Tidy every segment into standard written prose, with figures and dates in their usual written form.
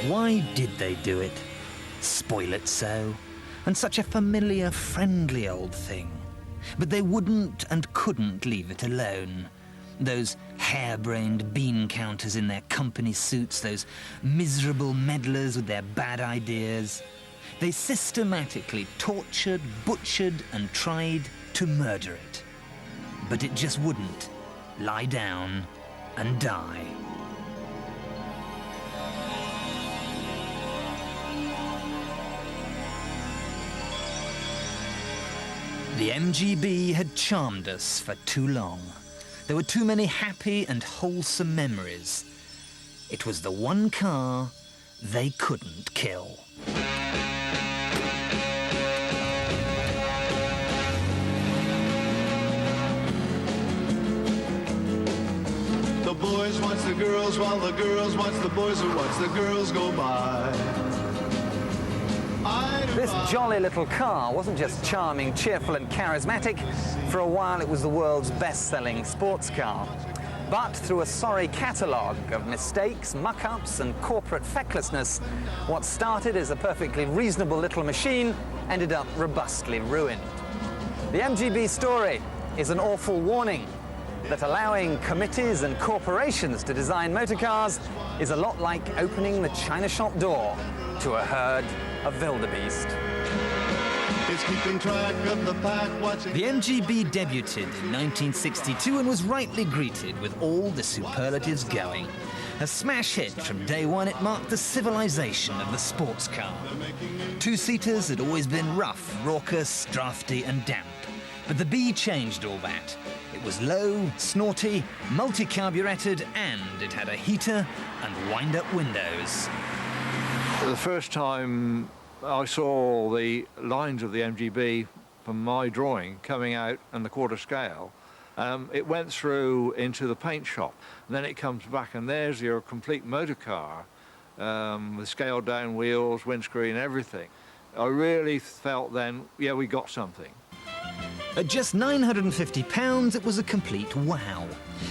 Why did they do it? Spoil it so? And such a familiar, friendly old thing. But they wouldn't and couldn't leave it alone. Those harebrained bean counters in their company suits, those miserable meddlers with their bad ideas. They systematically tortured, butchered, and tried to murder it. But it just wouldn't lie down and die. The MGB had charmed us for too long. There were too many happy and wholesome memories. It was the one car they couldn't kill. The boys watch the girls while the girls watch the boys who watch the girls go by. This jolly little car wasn't just charming, cheerful and charismatic. For a while it was the world's best-selling sports car. But through a sorry catalogue of mistakes, muck-ups and corporate fecklessness, what started as a perfectly reasonable little machine ended up robustly ruined. The MGB story is an awful warning that allowing committees and corporations to design motor cars is a lot like opening the china shop door to a herd of wildebeest. It's keeping track of the pack, watching. The MGB debuted in 1962 and was rightly greeted with all the superlatives going. A smash hit from day one, it marked the civilization of the sports car. Two-seaters had always been rough, raucous, drafty and damp. But the B changed all that. It was low, snorty, multi-carburetted, and it had a heater and wind-up windows. The first time I saw the lines of the MGB from my drawing coming out on the quarter scale, it went through into the paint shop. And then it comes back and there's your complete motor car with scaled down wheels, windscreen, everything. I really felt then, yeah, we got something. At just £950, it was a complete wow.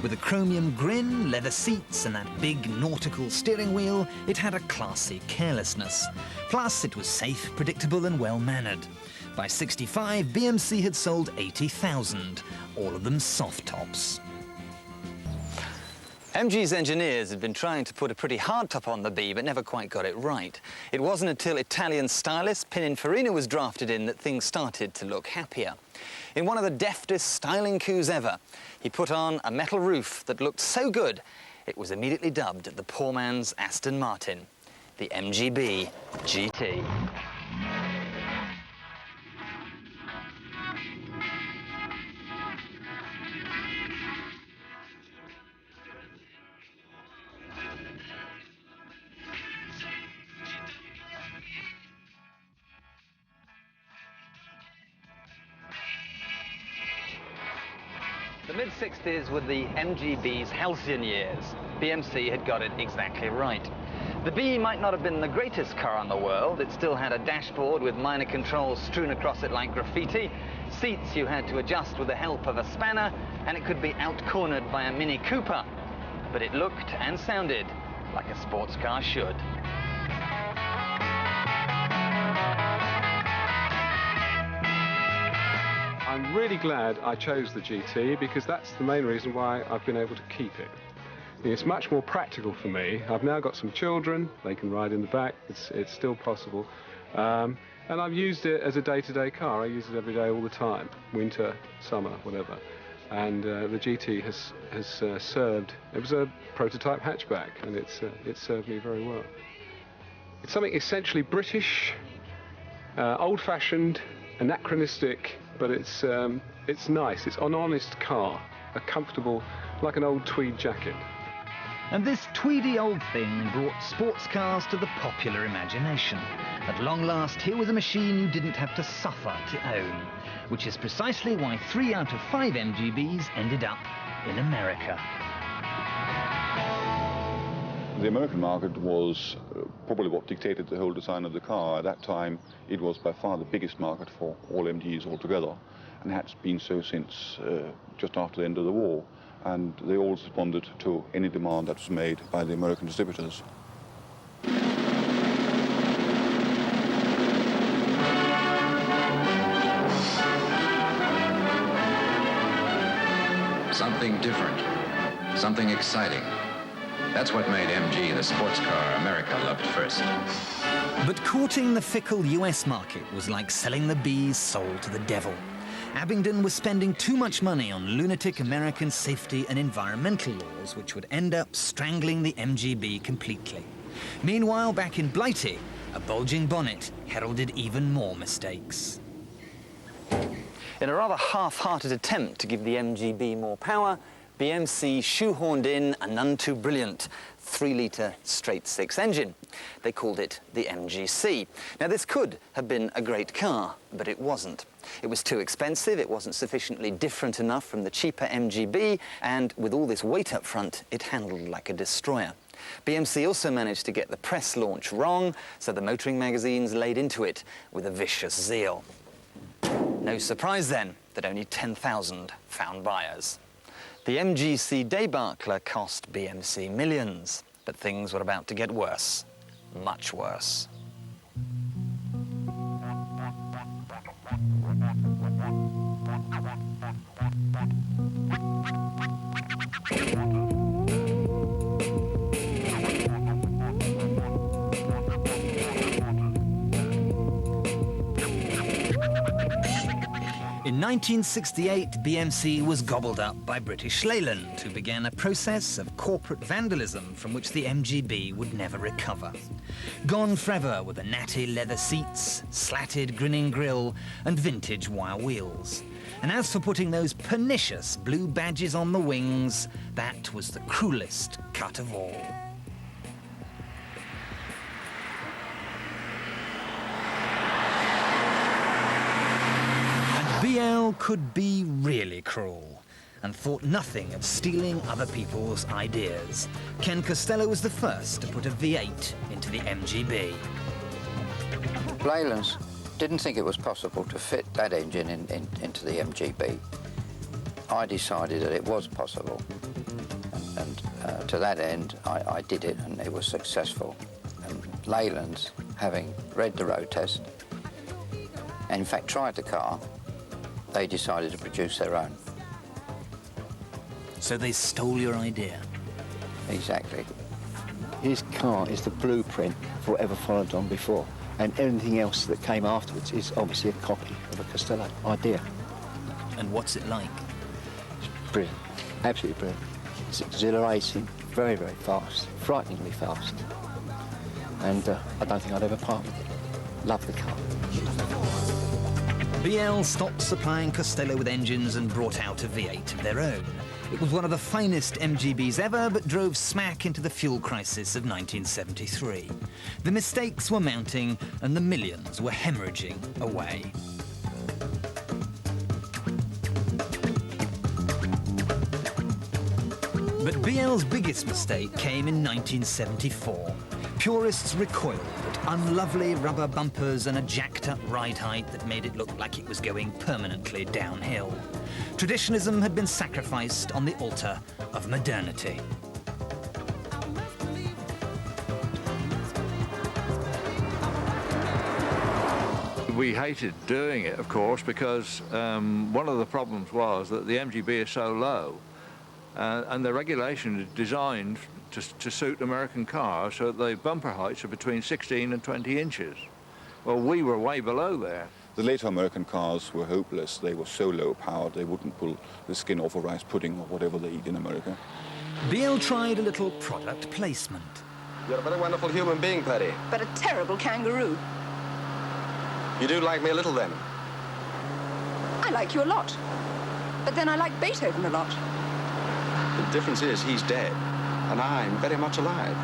With a chromium grin, leather seats and that big nautical steering wheel, it had a classy carelessness. Plus, it was safe, predictable and well-mannered. By '65, BMC had sold 80,000, all of them soft tops. MG's engineers had been trying to put a pretty hard top on the B, but never quite got it right. It wasn't until Italian stylist Pininfarina was drafted in that things started to look happier. In one of the deftest styling coups ever, he put on a metal roof that looked so good, it was immediately dubbed the poor man's Aston Martin, the MGB GT. The mid-60s were the MGB's halcyon years. BMC had got it exactly right. The B might not have been the greatest car in the world. It still had a dashboard with minor controls strewn across it like graffiti, seats you had to adjust with the help of a spanner, and it could be out-cornered by a Mini Cooper. But it looked and sounded like a sports car should. I'm really glad I chose the GT because that's the main reason why I've been able to keep it. It's much more practical for me. I've now got some children, they can ride in the back, it's still possible. And I've used it as a day-to-day car. I use it every day all the time, winter, summer, whatever. And the GT has served, it was a prototype hatchback and it's served me very well. It's something essentially British, old-fashioned, anachronistic, but it's nice. It's an honest car, a comfortable, like an old tweed jacket. And this tweedy old thing brought sports cars to the popular imagination. At long last, here was a machine you didn't have to suffer to own, which is precisely why 3 out of 5 MGBs ended up in America. The American market was probably what dictated the whole design of the car. At that time, it was by far the biggest market for all MGs altogether, and has been so since just after the end of the war. And they all responded to any demand that was made by the American distributors. something different, something exciting. That's what made MG the sports car America loved first. But courting the fickle US market was like selling the bee's soul to the devil. Abingdon was spending too much money on lunatic American safety and environmental laws, which would end up strangling the MGB completely. Meanwhile, back in Blighty, a bulging bonnet heralded even more mistakes. In a rather half-hearted attempt to give the MGB more power, BMC shoehorned in a none too brilliant 3-litre straight-six engine. They called it the MGC. Now, this could have been a great car, but it wasn't. It was too expensive, it wasn't sufficiently different enough from the cheaper MGB, and with all this weight up front, it handled like a destroyer. BMC also managed to get the press launch wrong, so the motoring magazines laid into it with a vicious zeal. No surprise then that only 10,000 found buyers. The MGC debacle cost BMC millions, but things were about to get worse, much worse. In 1968, BMC was gobbled up by British Leyland, who began a process of corporate vandalism from which the MGB would never recover. Gone forever were the natty leather seats, slatted grinning grille, and vintage wire wheels. And as for putting those pernicious blue badges on the wings, that was the cruelest cut of all. BL could be really cruel and thought nothing of stealing other people's ideas. Ken Costello was the first to put a V8 into the MGB. Leyland didn't think it was possible to fit that engine into the MGB. I decided that it was possible, and to that end, I did it, and it was successful. And Leyland, having read the road test, and in fact tried the car, they decided to produce their own. So they stole your idea? Exactly. His car is the blueprint for whatever followed on before, and anything else that came afterwards is obviously a copy of a Costello idea. And what's it like? It's brilliant, absolutely brilliant. It's exhilarating, very, very fast, frighteningly fast. And I don't think I'd ever part with it. Love the car. BL stopped supplying Costello with engines and brought out a V8 of their own. It was one of the finest MGBs ever, but drove smack into the fuel crisis of 1973. The mistakes were mounting, and the millions were hemorrhaging away. But BL's biggest mistake came in 1974. Purists recoiled at unlovely rubber bumpers and a jacked-up ride height that made it look like it was going permanently downhill. Traditionalism had been sacrificed on the altar of modernity. We hated doing it, of course, because one of the problems was that the MGB is so low, and the regulation is designed to suit American cars, so the bumper heights are between 16 and 20 inches. Well, we were way below there. The later American cars were hopeless. They were so low powered they wouldn't pull the skin off a rice pudding or whatever they eat in America. BL tried a little product placement. You're a very wonderful human being, Paddy. But a terrible kangaroo. You do like me a little, then? I like you a lot. But then I like Beethoven a lot. The difference is he's dead, and I'm very much alive.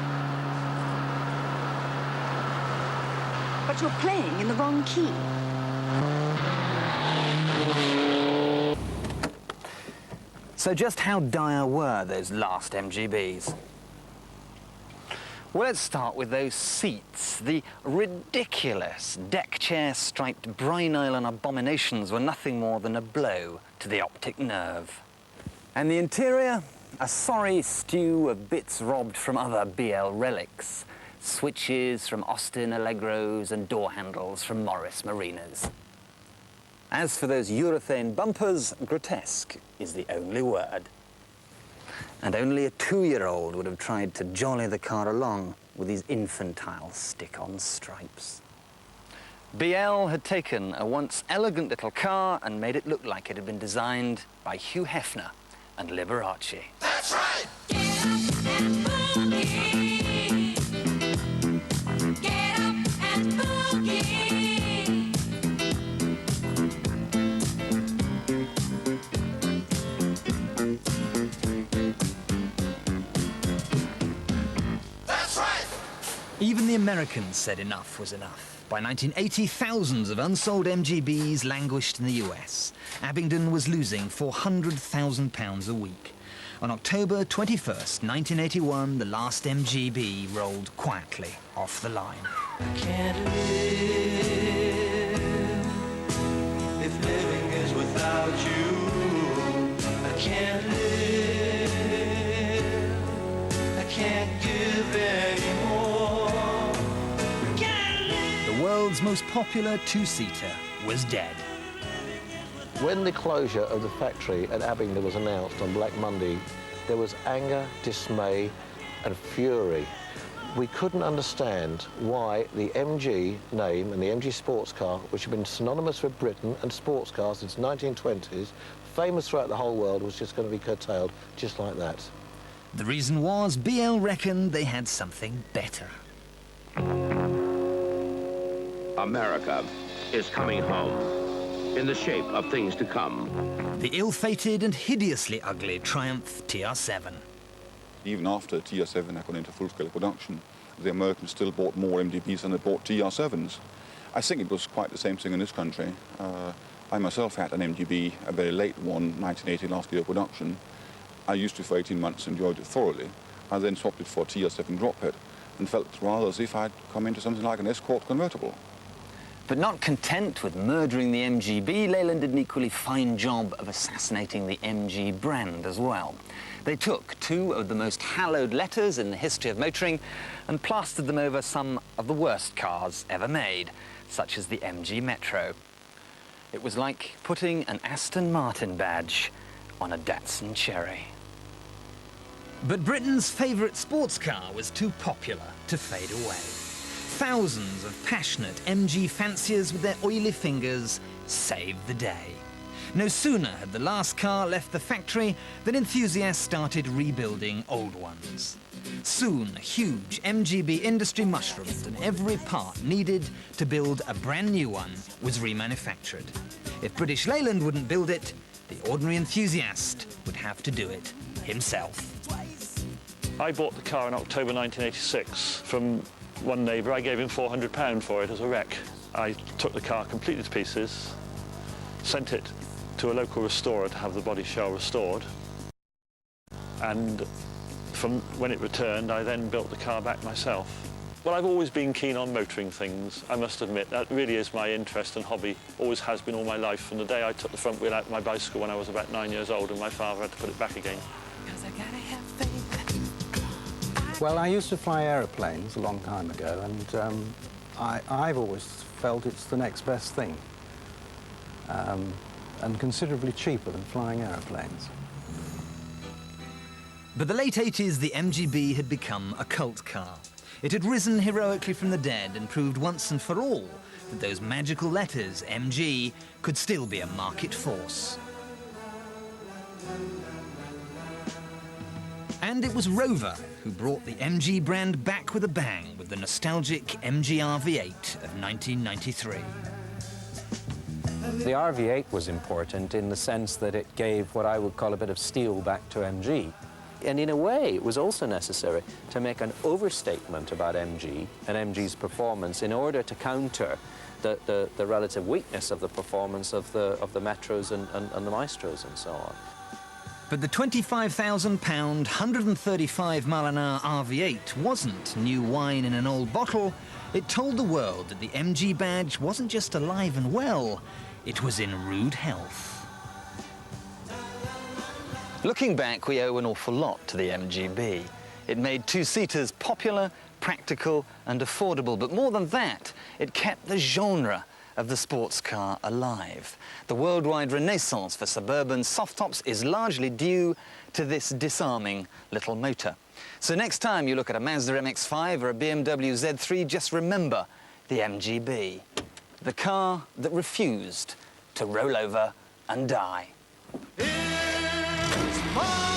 But you're playing in the wrong key. So just how dire were those last MGBs? Well, let's start with those seats. The ridiculous deck chair striped brine island abominations were nothing more than a blow to the optic nerve. And the interior? A sorry stew of bits robbed from other BL relics. Switches from Austin Allegros and door handles from Morris Marinas. As for those urethane bumpers, grotesque is the only word. and only a 2-year-old would have tried to jolly the car along with his infantile stick-on stripes. BL had taken a once elegant little car and made it look like it had been designed by Hugh Hefner and Liberace. That's right! Get up and boogie. Get up and boogie. That's right! Even the Americans said enough was enough. By 1980, thousands of unsold MGBs languished in the US. Abingdon was losing £400,000 a week. On October 21st, 1981, the last MGB rolled quietly off the line. I can't live if living is without you. I can't live. I can't give anymore. The world's most popular two-seater was dead. When the closure of the factory at Abingdon was announced on Black Monday, there was anger, dismay and fury. We couldn't understand why the MG name and the MG sports car, which had been synonymous with Britain and sports cars since the 1920s, famous throughout the whole world, was just going to be curtailed just like that. The reason was BL reckoned they had something better. America is coming home in the shape of things to come. The ill-fated and hideously ugly Triumph TR7. Even after TR7 had gone into full-scale production, the Americans still bought more MGBs than they bought TR7s. I think it was quite the same thing in this country. I myself had an MGB, a very late one, 1980, last year of production. I used it for 18 months, enjoyed it thoroughly. I then swapped it for a TR7 drophead and felt rather as if I'd come into something like an Escort convertible. But not content with murdering the MGB, Leyland did an equally fine job of assassinating the MG brand as well. They took two of the most hallowed letters in the history of motoring and plastered them over some of the worst cars ever made, such as the MG Metro. It was like putting an Aston Martin badge on a Datsun Cherry. But Britain's favourite sports car was too popular to fade away. Thousands of passionate MG fanciers with their oily fingers saved the day. No sooner had the last car left the factory than enthusiasts started rebuilding old ones. Soon, a huge MGB industry mushroomed and every part needed to build a brand new one was remanufactured. If British Leyland wouldn't build it, the ordinary enthusiast would have to do it himself. I bought the car in October 1986 from one neighbour. I gave him £400 for it as a wreck. I took the car completely to pieces, sent it to a local restorer to have the body shell restored, and from when it returned, I then built the car back myself. Well, I've always been keen on motoring things, I must admit. That really is my interest and hobby, always has been all my life, from the day I took the front wheel out of my bicycle when I was about 9 years old and my father had to put it back again. Well, I used to fly aeroplanes a long time ago, and I've always felt it's the next best thing, and considerably cheaper than flying aeroplanes. By the late 80s, the MGB had become a cult car. It had risen heroically from the dead and proved once and for all that those magical letters, MG, could still be a market force. And it was Rover who brought the MG brand back with a bang with the nostalgic MG RV8 of 1993. The RV8 was important in the sense that it gave what I would call a bit of steel back to MG. And in a way, it was also necessary to make an overstatement about MG and MG's performance in order to counter the relative weakness of the performance of the Metros and the Maestros and so on. But the £25,000, 135-mile-an-hour RV8 wasn't new wine in an old bottle. It told the world that the MG badge wasn't just alive and well, it was in rude health. Looking back, we owe an awful lot to the MGB. It made two-seaters popular, practical and affordable, but more than that, it kept the genre of the sports car alive. The worldwide renaissance for suburban soft tops is largely due to this disarming little motor. So next time you look at a Mazda MX-5 or a BMW Z3, just remember the MGB, the car that refused to roll over and die. It's